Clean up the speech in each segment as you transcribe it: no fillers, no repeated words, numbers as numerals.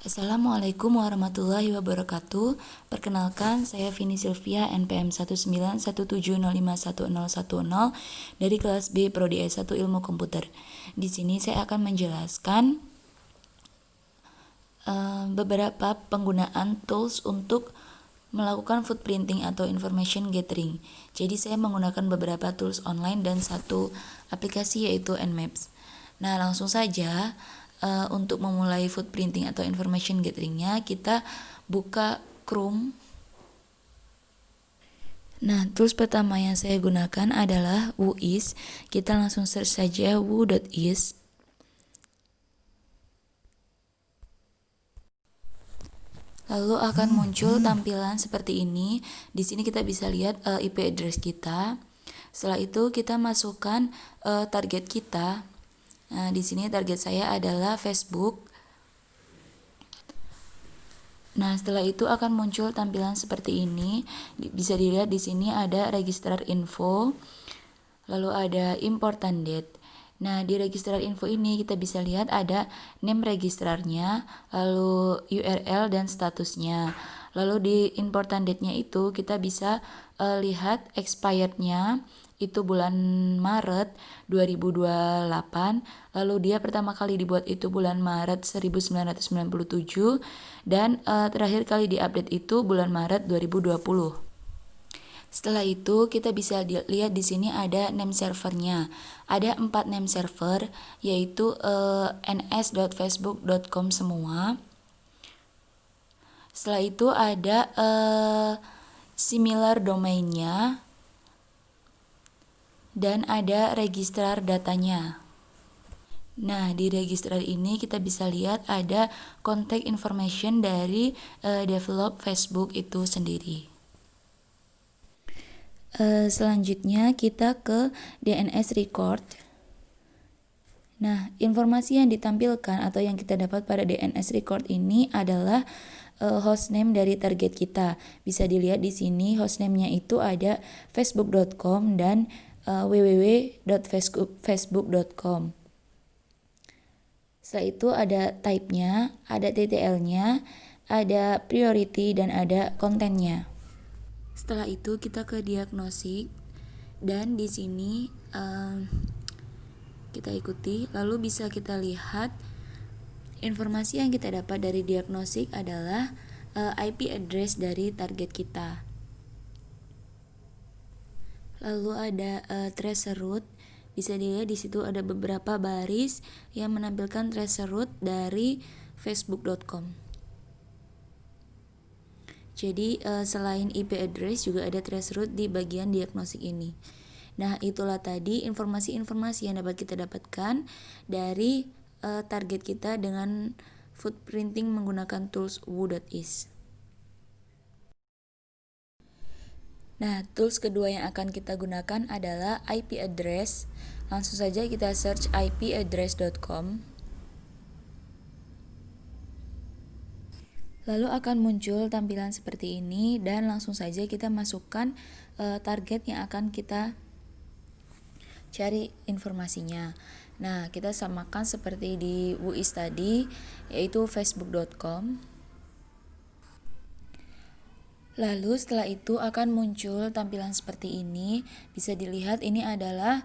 Assalamualaikum warahmatullahi wabarakatuh. Perkenalkan, saya Vini Sylvia, NPM 19170511010 dari kelas B Prodi S1 Ilmu Komputer. Di sini saya akan menjelaskan beberapa penggunaan tools untuk melakukan footprinting atau information gathering. Jadi saya menggunakan beberapa tools online dan satu aplikasi yaitu Nmaps. Nah, langsung saja untuk memulai footprinting atau information gatheringnya kita buka Chrome. Nah, tools pertama yang saya gunakan adalah Whois. Kita langsung search saja who.is. Lalu akan muncul tampilan seperti ini. Di sini kita bisa lihat IP address kita. Setelah itu kita masukkan target kita. Nah, di sini target saya adalah Facebook. Nah, setelah itu akan muncul tampilan seperti ini. Bisa dilihat di sini ada registrar info, lalu ada important date. Nah, di registrar info ini kita bisa lihat ada name registrarnya, lalu URL dan statusnya. Lalu di important date-nya itu kita bisa lihat expired-nya itu bulan Maret 2028, lalu dia pertama kali dibuat itu bulan Maret 1997 dan terakhir kali diupdate itu bulan Maret 2020. Setelah itu kita bisa lihat di sini ada name servernya. Ada 4 name server yaitu ns.facebook.com semua. Setelah itu ada similar domainnya dan ada registrar datanya. Nah, di registrar ini kita bisa lihat ada contact information dari develop Facebook itu sendiri. Selanjutnya kita ke DNS record. Nah, informasi yang ditampilkan atau yang kita dapat pada DNS record ini adalah hostname dari target kita. Bisa dilihat di sini hostname-nya itu ada facebook.com dan www.facebook.com. Setelah itu ada type-nya, ada TTL-nya, ada priority dan ada kontennya. Setelah itu kita ke diagnostik dan di sini kita ikuti, lalu bisa kita lihat informasi yang kita dapat dari diagnostik adalah IP address dari target kita. Lalu ada tracer root, bisa dilihat di situ ada beberapa baris yang menampilkan tracer root dari facebook.com. Jadi selain IP address juga ada traceroute di bagian diagnostik ini. Nah, itulah tadi informasi-informasi yang dapat kita dapatkan dari target kita dengan footprinting menggunakan tools who.is. Nah, tools kedua yang akan kita gunakan adalah IP address. Langsung saja kita search ipaddress.com. Lalu akan muncul tampilan seperti ini dan langsung saja kita masukkan target yang akan kita cari informasinya. Nah, kita samakan seperti di Whois tadi, yaitu facebook.com. Lalu setelah itu akan muncul tampilan seperti ini. Bisa dilihat ini adalah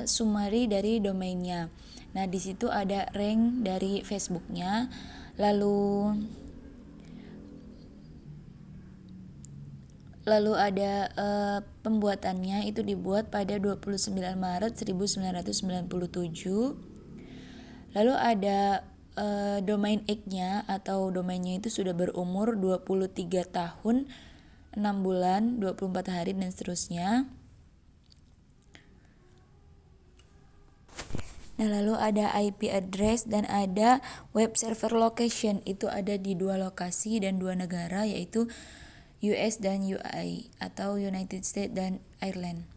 summary dari domainnya. Nah, di situ ada rank dari Facebooknya. Lalu ada pembuatannya itu dibuat pada 29 Maret 1997. Lalu ada domain egg-nya atau domainnya itu sudah berumur 23 tahun, 6 bulan, 24 hari dan seterusnya. Nah, lalu ada IP address dan ada web server location, itu ada di 2 lokasi dan 2 negara yaitu US dan UI atau United States dan Ireland.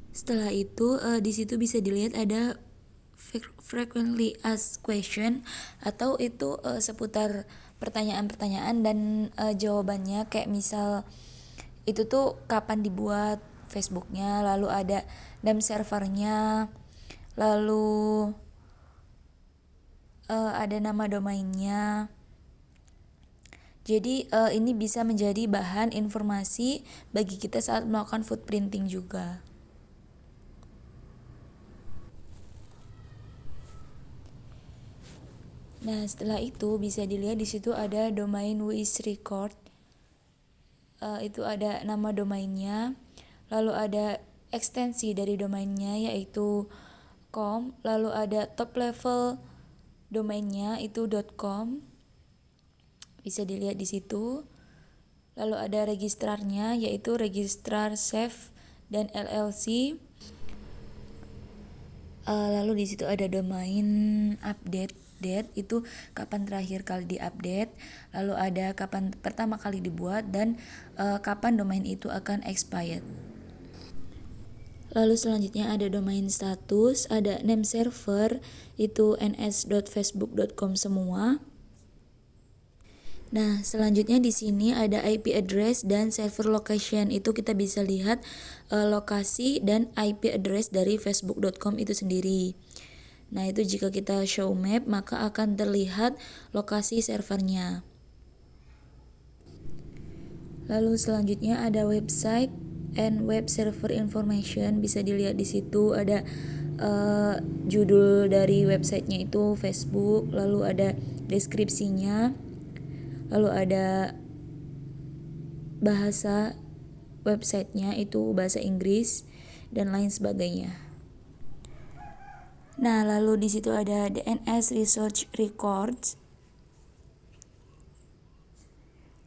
Setelah itu di situ bisa dilihat ada frequently asked question atau itu seputar pertanyaan-pertanyaan dan jawabannya, kayak misal itu tuh kapan dibuat Facebooknya, lalu ada name servernya, lalu ada nama domainnya. Jadi ini bisa menjadi bahan informasi bagi kita saat melakukan footprinting juga. Nah, setelah itu bisa dilihat di situ ada domain WIS record. Itu ada nama domainnya. Lalu ada ekstensi dari domainnya yaitu .com, lalu ada top level domainnya itu .com. Bisa dilihat di situ. Lalu ada registrarnya yaitu registrar Safe dan LLC. Lalu di situ ada domain update date, itu kapan terakhir kali diupdate, lalu ada kapan pertama kali dibuat, dan kapan domain itu akan expired. Lalu selanjutnya ada domain status, ada name server itu ns.facebook.com semua. Nah, selanjutnya di sini ada IP address dan server location. Itu kita bisa lihat lokasi dan IP address dari facebook.com itu sendiri. Nah, itu jika kita show map maka akan terlihat lokasi servernya. Lalu selanjutnya ada website and web server information. Bisa dilihat di situ ada judul dari websitenya itu Facebook, lalu ada deskripsinya, lalu ada bahasa websitenya itu bahasa Inggris dan lain sebagainya. Nah, lalu di situ ada DNS Research Records.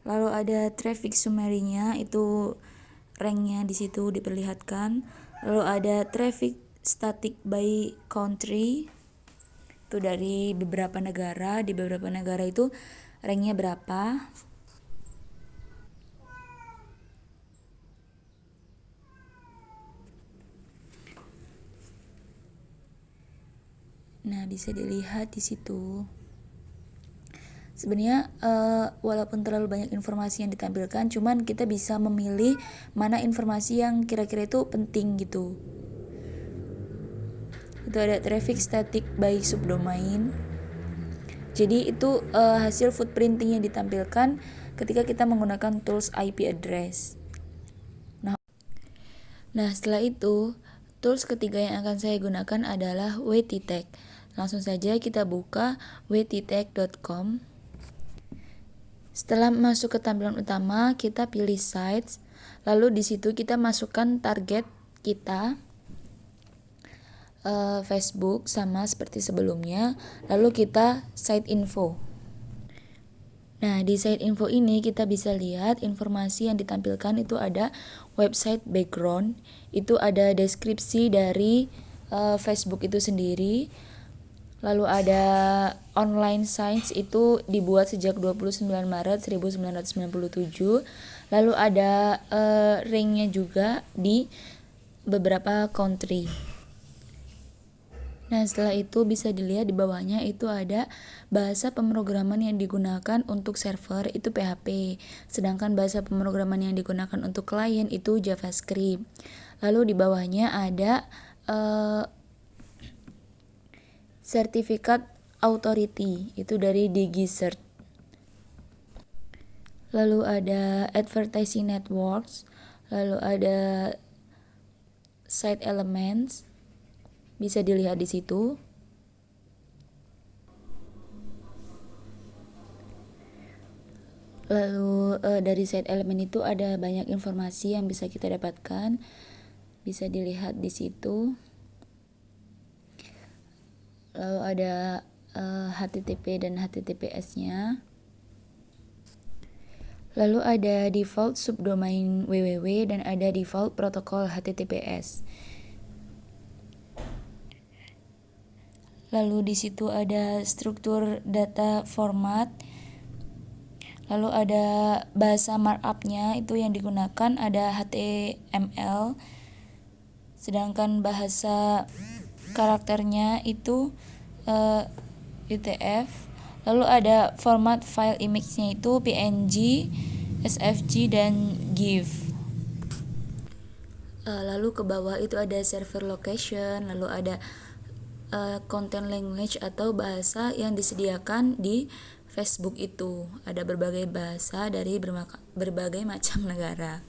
Lalu ada traffic summary-nya, itu ranknya di situ diperlihatkan. Lalu ada traffic static by country. Itu dari beberapa negara, di beberapa negara itu ranknya berapa. Nah, bisa dilihat di situ. Sebenarnya walaupun terlalu banyak informasi yang ditampilkan, cuman kita bisa memilih mana informasi yang kira-kira itu penting gitu. Itu ada traffic static by subdomain. Jadi itu hasil footprinting yang ditampilkan ketika kita menggunakan tools IP address. Nah, setelah itu tools ketiga yang akan saya gunakan adalah WTTag. Langsung saja kita buka wttag.com. Setelah masuk ke tampilan utama, kita pilih sites. Lalu di situ kita masukkan target kita, Facebook sama seperti sebelumnya. Lalu kita site info. Nah, di site info ini kita bisa lihat informasi yang ditampilkan itu ada website background, itu ada deskripsi dari Facebook itu sendiri. Lalu ada online science itu dibuat sejak 29 Maret 1997. Lalu ada ranknya juga di beberapa country. Nah, setelah itu bisa dilihat di bawahnya itu ada bahasa pemrograman yang digunakan untuk server itu PHP. Sedangkan bahasa pemrograman yang digunakan untuk klien itu JavaScript. Lalu di bawahnya ada sertifikat authority itu dari DigiCert. Lalu ada advertising networks, lalu ada site elements, bisa dilihat di situ. Lalu dari site element itu ada banyak informasi yang bisa kita dapatkan, bisa dilihat di situ. Lalu ada HTTP dan HTTPS-nya. Lalu ada default subdomain www dan ada default protokol HTTPS. Lalu di situ ada struktur data format. Lalu ada bahasa markup-nya itu yang digunakan ada HTML. Sedangkan bahasa karakternya itu UTF. Lalu ada format file image-nya itu PNG, SVG dan GIF. Lalu ke bawah itu ada server location, lalu ada content language atau bahasa yang disediakan di Facebook itu. Ada berbagai bahasa dari berbagai macam negara.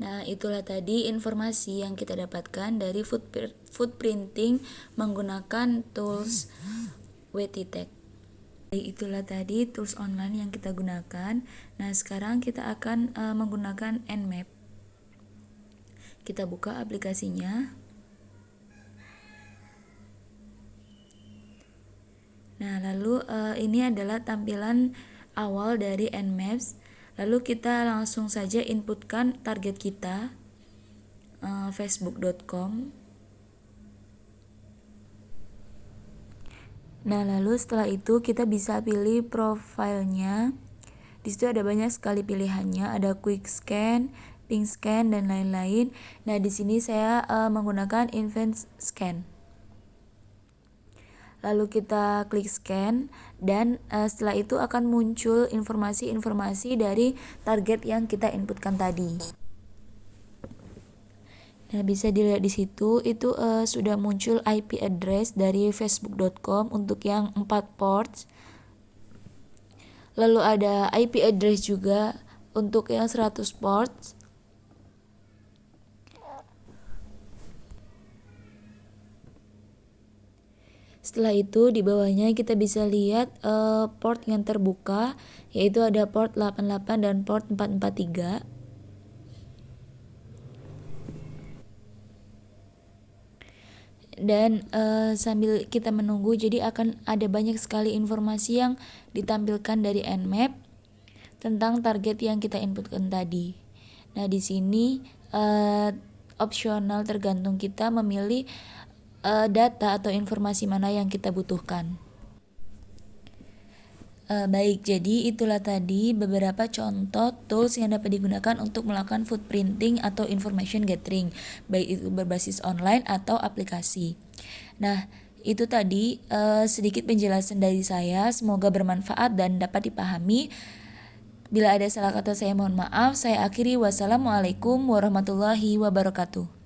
Nah, itulah tadi informasi yang kita dapatkan dari footprinting menggunakan tools WTTech. Itulah tadi tools online yang kita gunakan. Nah, sekarang kita akan menggunakan Nmap. Kita buka aplikasinya. Nah, lalu ini adalah tampilan awal dari Nmaps. Lalu kita langsung saja inputkan target kita, facebook.com. Nah, lalu setelah itu kita bisa pilih profilnya. Di situ ada banyak sekali pilihannya, ada quick scan, pink scan, dan lain-lain. Nah, di sini saya menggunakan invent scan. Lalu kita klik scan dan setelah itu akan muncul informasi-informasi dari target yang kita inputkan tadi. Nah, bisa dilihat di situ itu sudah muncul IP address dari facebook.com untuk yang 4 ports. Lalu ada IP address juga untuk yang 100 ports. Setelah itu di bawahnya kita bisa lihat port yang terbuka, yaitu ada port 88 dan port 443. Dan sambil kita menunggu, jadi akan ada banyak sekali informasi yang ditampilkan dari Nmap tentang target yang kita inputkan tadi. Nah, di sini opsional, tergantung kita memilih data atau informasi mana yang kita butuhkan. Baik, jadi itulah tadi beberapa contoh tools yang dapat digunakan untuk melakukan footprinting atau information gathering, baik itu berbasis online atau aplikasi. Nah, itu tadi sedikit penjelasan dari saya, semoga bermanfaat dan dapat dipahami. Bila ada salah kata saya mohon maaf, saya akhiri. Wassalamualaikum warahmatullahi wabarakatuh.